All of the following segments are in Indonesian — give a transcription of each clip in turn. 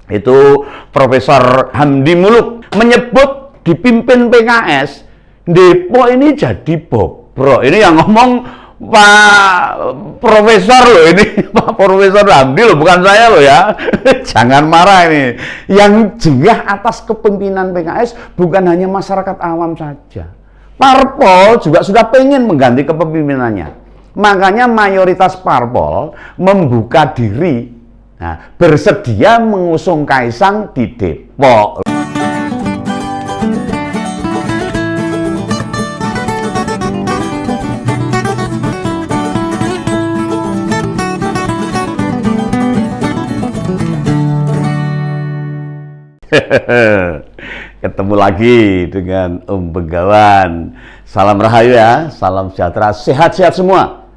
Itu Profesor Hamdi Muluk menyebut dipimpin PKS, Depok ini jadi bobrok. Ini yang ngomong Pak Profesor loh ini, Pak Profesor Hamdi loh, bukan saya loh ya. Jangan marah ini. Yang jengah atas kepemimpinan PKS bukan hanya masyarakat awam saja. Parpol juga sudah pengen mengganti kepemimpinannya. Makanya mayoritas parpol membuka diri, bersedia mengusung Kaisang di Depok. Ketemu lagi dengan Om Begawan. Salam rahayu ya, salam sejahtera, sehat-sehat semua.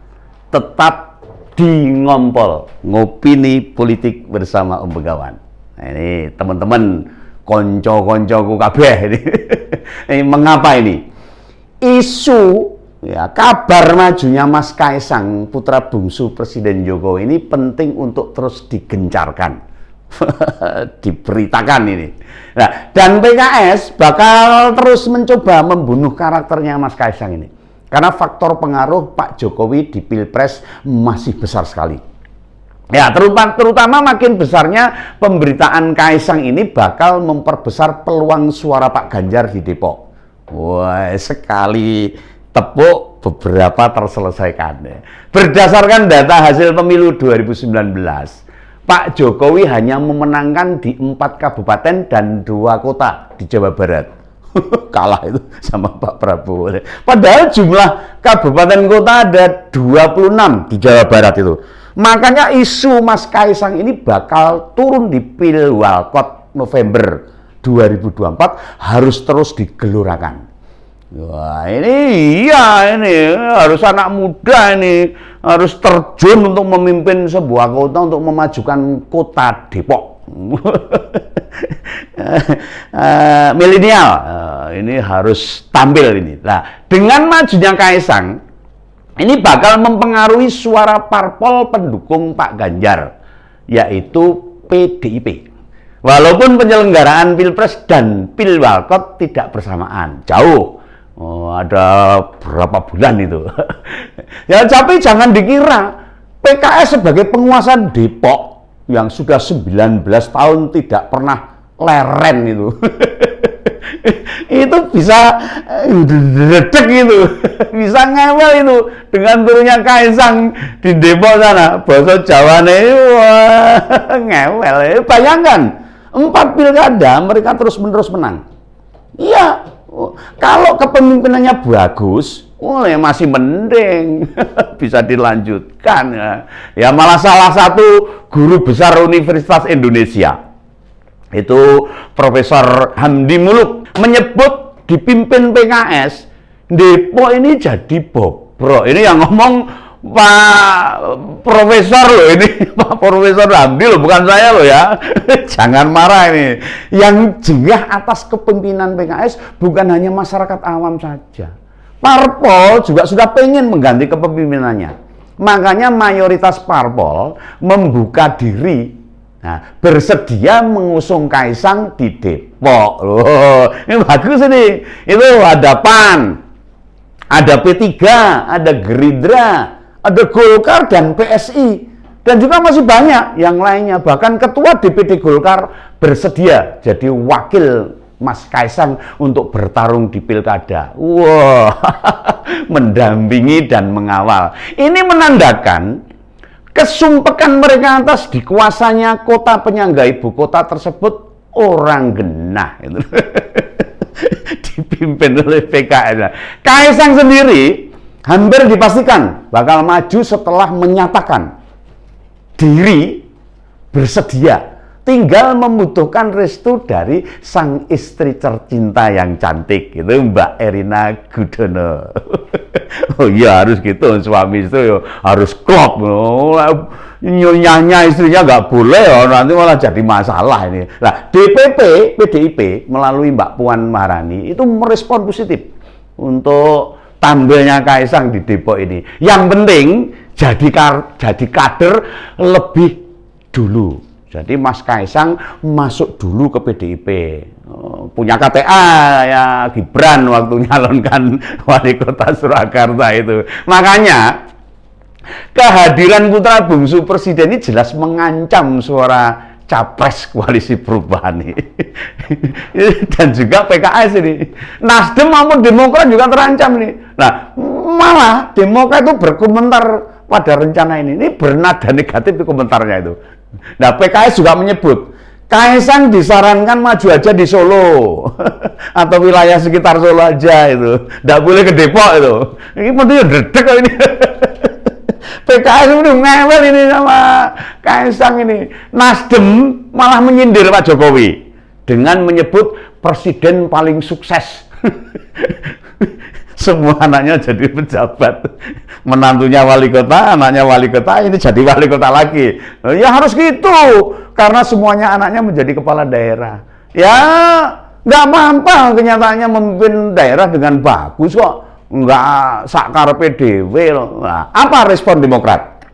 Tetap di Ngompol, ngopini politik bersama Om Begawan. Nah, ini teman-teman, konco-koncoku kabeh ini. Ini mengapa ini? Isu ya, kabar majunya Mas Kaisang, putra bungsu Presiden Jokowi ini penting untuk terus digencarkan. Diberitakan ini. Nah, dan PKS bakal terus mencoba membunuh karakternya Mas Kaisang ini. Karena faktor pengaruh Pak Jokowi di Pilpres masih besar sekali. Ya, terutama makin besarnya pemberitaan Kaisang ini bakal memperbesar peluang suara Pak Ganjar di Depok. Wah, sekali tepuk beberapa terselesaikan. Berdasarkan data hasil pemilu 2019, Pak Jokowi hanya memenangkan di 4 kabupaten dan 2 kota di Jawa Barat. Kalah itu sama Pak Prabowo. Padahal jumlah kabupaten kota ada 26 di Jawa Barat itu. Makanya isu Mas Kaisang ini bakal turun di Pilwalkot November 2024 harus terus digelurakan. Wah, ini harus anak muda ini harus terjun untuk memimpin sebuah kota, untuk memajukan kota Depok. Milenial ini harus tampil ini. Nah, dengan majunya Kaisang ini bakal mempengaruhi suara parpol pendukung Pak Ganjar, yaitu PDIP. Walaupun penyelenggaraan Pilpres dan Pilwalkot tidak bersamaan, jauh. Oh, ada berapa bulan itu. Ya, tapi jangan dikira PKS sebagai penguasa Depok yang sudah 19 tahun tidak pernah leren itu. Itu bisa dedek itu, bisa ngewel itu dengan turunnya Kaisang di Depok sana. Bahasa Jawane ngewel. Bayangkan 4 pilkada mereka terus-menerus menang. Iya. Kalau kepemimpinannya bagus, ya masih mending bisa dilanjutkan ya. Ya malah salah satu guru besar Universitas Indonesia itu Profesor Hamdi Muluk menyebut dipimpin PKS, Depok ini jadi bobrok. Ini yang ngomong Pak Profesor loh ini, Pak Profesor Hamdi loh, bukan saya loh ya. Jangan marah ini. Yang jengah atas kepemimpinan PKS bukan hanya masyarakat awam saja. Parpol juga sudah pengen mengganti kepemimpinannya. Makanya mayoritas parpol membuka diri, bersedia mengusung Kaisang di Depok. Loh, ini bagus ini. Itu ada PAN, ada P3, ada Gerindra, ada Golkar dan PSI, dan juga masih banyak yang lainnya. Bahkan ketua DPD Golkar bersedia jadi wakil Mas Kaisang untuk bertarung di pilkada. Wah, mendampingi dan mengawal. Ini menandakan kesumpekan mereka atas dikuasanya kota penyangga ibu kota tersebut orang genah. Dipimpin oleh PKS. Kaisang sendiri hampir dipastikan bakal maju setelah menyatakan diri bersedia, tinggal membutuhkan restu dari sang istri tercinta yang cantik, itu Mbak Erina Gudono. Oh iya, harus gitu, suami itu harus klop. Nyonya istrinya nggak boleh ya, nanti malah jadi masalah ini. Nah, DPP PDIP melalui Mbak Puan Maharani itu merespon positif untuk tampilnya Kaisang di Depok ini. Yang penting jadi kader lebih dulu. Jadi Mas Kaisang masuk dulu ke PDIP, punya KTA ya Gibran waktu nyalonkan wali kota Surakarta itu. Makanya kehadiran putra bungsu presiden ini jelas mengancam suara capres koalisi perubahan ini. Dan juga PKS ini. Nasdem maupun Demokrat juga terancam nih. Nah, malah Demokrat itu berkomentar pada rencana ini bernada negatif di komentarnya itu. Nah, PKS juga menyebut Kaisang disarankan maju aja di Solo atau wilayah sekitar Solo aja itu, nggak boleh ke Depok itu. Ini pentingnya dedek ini. PKS udah ngewel ini sama Kaisang ini. Nasdem malah menyindir Pak Jokowi dengan menyebut presiden paling sukses. Semua anaknya jadi pejabat, menantunya wali kota, anaknya wali kota, ini jadi wali kota lagi. Ya harus gitu, karena semuanya anaknya menjadi kepala daerah. Ya nggak apa-apa kenyataannya memimpin daerah dengan bagus kok, nggak sakar PDW. Nah, apa respon Demokrat?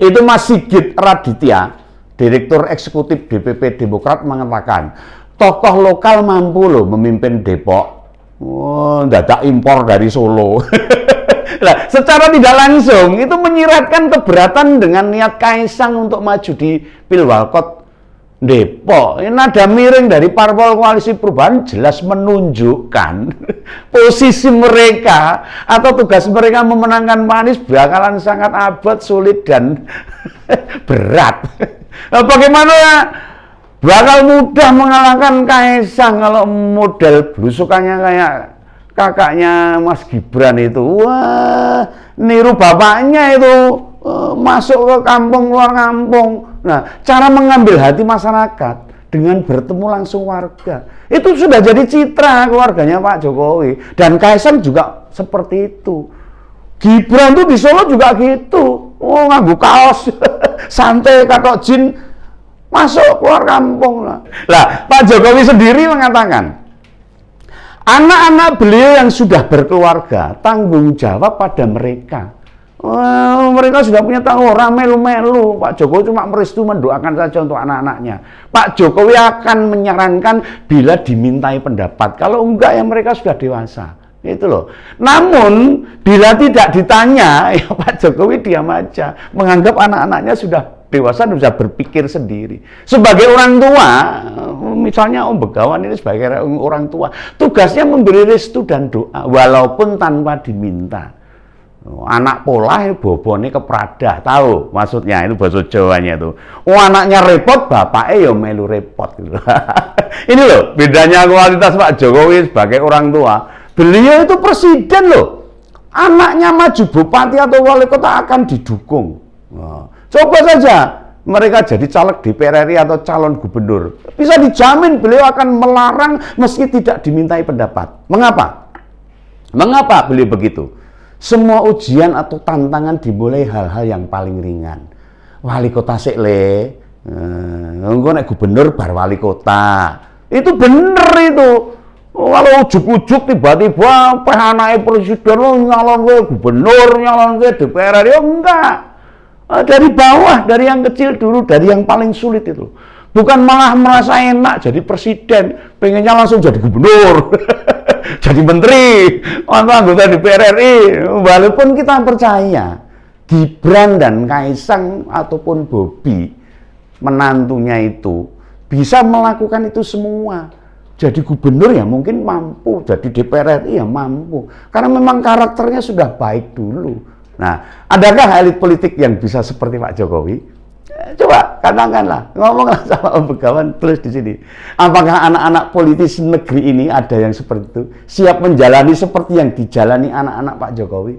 Itu Mas Sigit Raditya, Direktur Eksekutif DPP Demokrat mengatakan, tokoh lokal mampu loh memimpin Depok. Oh, dadak impor dari Solo. Nah, secara tidak langsung itu menyiratkan keberatan dengan niat Kaisang untuk maju di Pilwalkot Depok. Ini nada miring dari parpol koalisi perubahan jelas menunjukkan posisi mereka atau tugas mereka memenangkan Pak Anies bakalan sangat abot, sulit dan berat. Nah, bagaimana bakal mudah mengalahkan Kaisang kalau model belusukannya kayak kakaknya Mas Gibran itu? Wah, niru bapaknya itu, masuk ke kampung, keluar kampung. Nah, cara mengambil hati masyarakat dengan bertemu langsung warga, itu sudah jadi citra keluarganya Pak Jokowi. Dan Kaisang juga seperti itu. Gibran tuh di Solo juga gitu. Oh, nganggu kaos, santai katok jin, masuk keluar kampung lah. Pak Jokowi sendiri mengatakan, anak-anak beliau yang sudah berkeluarga, tanggung jawab pada mereka. Mereka sudah punya tanggung, orang melu-melu. Pak Jokowi cuma merestu mendoakan saja untuk anak-anaknya. Pak Jokowi akan menyarankan bila dimintai pendapat. Kalau enggak ya mereka sudah dewasa. Itu loh. Namun bila tidak ditanya, ya Pak Jokowi diam aja, menganggap anak-anaknya sudah dewasa dan bisa berpikir sendiri. Sebagai orang tua, misalnya Om Begawan ini sebagai orang tua, tugasnya memberi restu dan doa, walaupun tanpa diminta. Anak pola bobone kepradah, tahu maksudnya itu bahasa Jawanya itu. Oh, anaknya repot, bapaknya ya melu repot gitu. Ini loh bedanya kualitas Pak Jokowi sebagai orang tua. Beliau itu presiden loh. Anaknya maju bupati atau wali kota akan didukung. Coba saja mereka jadi caleg DPR RI atau calon gubernur. Bisa dijamin beliau akan melarang meski tidak dimintai pendapat. Mengapa? Mengapa beliau begitu? Semua ujian atau tantangan dimulai hal-hal yang paling ringan. Wali kota sik le, engko nek gubernur bar wali kota. Itu bener itu. Kalau ujuk-ujuk tiba-tiba anake presiden nyalon ke gubernur, nyalon ke DPR RI, enggak. Dari bawah, dari yang kecil dulu, dari yang paling sulit itu. Bukan malah merasa enak jadi presiden, pengennya langsung jadi gubernur. Jadi menteri, anggota DPR RI. Walaupun kita percaya Gibran dan Kaisang ataupun Bobi, menantunya itu, bisa melakukan itu semua. Jadi gubernur ya mungkin mampu, jadi DPR RI ya mampu. Karena memang karakternya sudah baik dulu. Nah, adakah elit politik yang bisa seperti Pak Jokowi? Coba katakanlah, ngomonglah sama Om Begawan tulis di sini. Apakah anak-anak politis negeri ini ada yang seperti itu? Siap menjalani seperti yang dijalani anak-anak Pak Jokowi?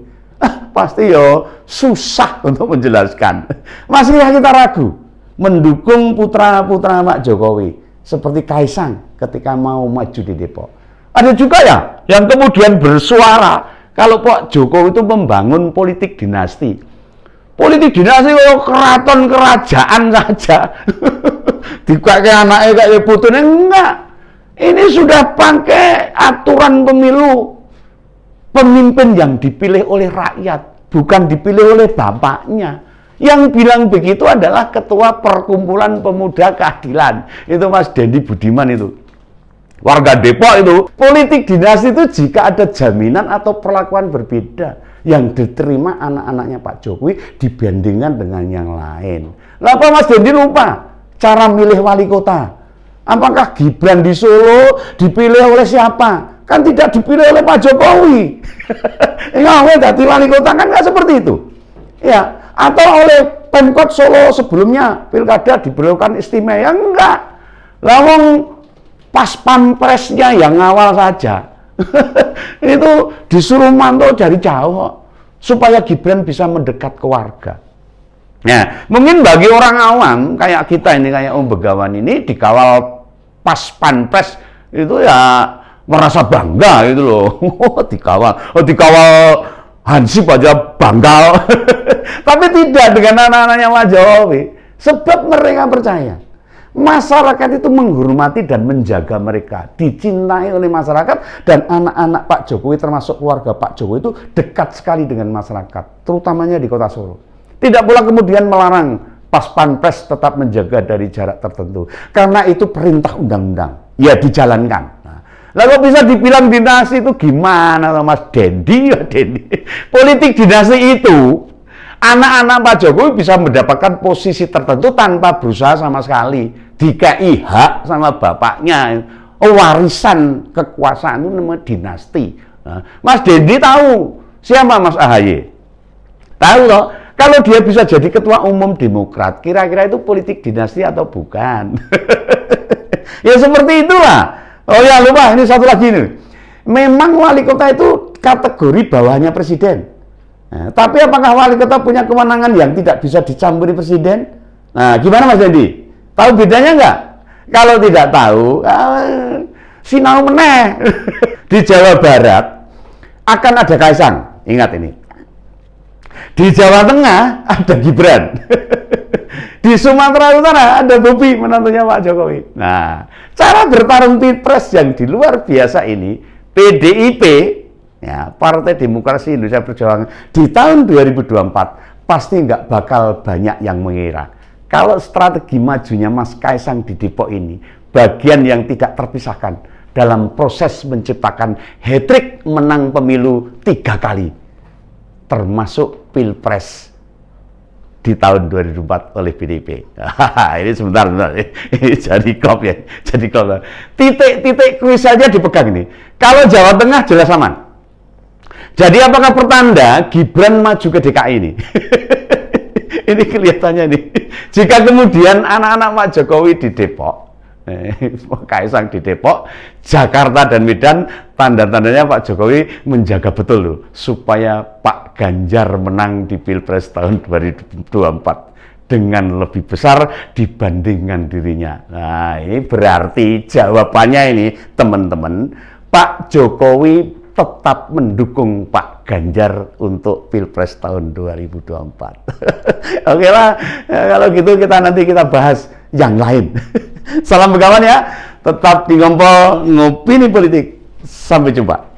Pasti yo susah untuk menjelaskan. Masihlah kita ragu mendukung putra-putra Pak Jokowi seperti Kaisang ketika mau maju di Depok. Ada juga ya yang kemudian bersuara kalau Pak Jokowi itu membangun politik dinasti. Politik dinasti kalau keraton kerajaan saja. Dipakai anaknya kayak putune enggak. Ini sudah pakai aturan pemilu. Pemimpin yang dipilih oleh rakyat, bukan dipilih oleh bapaknya. Yang bilang begitu adalah Ketua Perkumpulan Pemuda Keadilan. Itu Mas Dendi Budiman itu. Warga Depok itu. Politik dinasti itu jika ada jaminan atau perlakuan berbeda yang diterima anak-anaknya Pak Jokowi dibandingkan dengan yang lain. Kenapa Mas Dendi lupa cara milih wali kota? Apakah Gibran di Solo dipilih oleh siapa? Kan tidak dipilih oleh Pak Jokowi. Ya, jadi wali kota kan nggak seperti itu. Ya, atau oleh Pemkot Solo sebelumnya pilkada diberlakukan istimewa, ya enggak. Lawang pas pampresnya yang awal saja. Itu disuruh mantau dari jauh supaya Gibran bisa mendekat ke warga. Nah, mungkin bagi orang awam kayak kita ini, kayak Om Begawan ini, dikawal pas pampres itu ya merasa bangga gitu loh. Dikawal Hansip aja banggal. Tapi tidak dengan anak-anaknya Pak Jokowi. Sebab mereka percaya masyarakat itu menghormati dan menjaga mereka, dicintai oleh masyarakat, dan anak-anak Pak Jokowi termasuk keluarga Pak Jokowi itu dekat sekali dengan masyarakat, terutamanya di Kota Solo. Tidak pula kemudian melarang pas pampres tetap menjaga dari jarak tertentu, karena itu perintah undang-undang, ya dijalankan. Lalu bisa dibilang dinasti itu gimana Mas Dendi? Ya Dendi. Politik dinasti itu anak-anak Pak Jokowi bisa mendapatkan posisi tertentu tanpa berusaha sama sekali. Dikai hak sama bapaknya. Warisan kekuasaan itu namanya dinasti. Nah, Mas Dendi tahu siapa Mas AHY? Tahu loh. Kalau dia bisa jadi ketua umum Demokrat, kira-kira itu politik dinasti atau bukan? Ya seperti itulah. Oh ya, lupa, ini satu lagi nih. Memang wali kota itu kategori bawahnya presiden. Nah, tapi apakah wali kota punya kewenangan yang tidak bisa dicampuri presiden? Nah, gimana Mas Dendi? Tahu bedanya nggak? Kalau tidak tahu, sinau meneh. Di Jawa Barat akan ada Kaisang. Ingat ini. Di Jawa Tengah ada Gibran. Di Sumatera Utara ada Bobi, menantunya Pak Jokowi. Nah, cara bertarung pilpres yang di luar biasa ini, PDIP, ya, Partai Demokrasi Indonesia Perjuangan, di tahun 2024 pasti nggak bakal banyak yang mengira. Kalau strategi majunya Mas Kaisang di Depok ini, bagian yang tidak terpisahkan dalam proses menciptakan hat-trick menang pemilu 3 kali, termasuk pilpres di tahun 2004 oleh PDIP. Ini sebentar. Ini jadi klop ya. Jadi klop. Titik kuis saja dipegang ini. Kalau Jawa Tengah jelas aman. Jadi apakah pertanda Gibran maju ke DKI ini? Ini kelihatannya nih. Jika kemudian anak-anak Pak Jokowi di Depok, Kaisang di Depok, Jakarta dan Medan, tanda-tandanya Pak Jokowi menjaga betul loh, supaya Pak Ganjar menang di Pilpres tahun 2024 dengan lebih besar dibandingkan dirinya. Nah, ini berarti jawabannya ini, teman-teman, Pak Jokowi tetap mendukung Pak Ganjar untuk Pilpres tahun 2024. Oke lah, ya, kalau gitu nanti kita bahas yang lain. Salam Begawan ya, tetap di Ngompol Ngopini Politik. Sampai jumpa.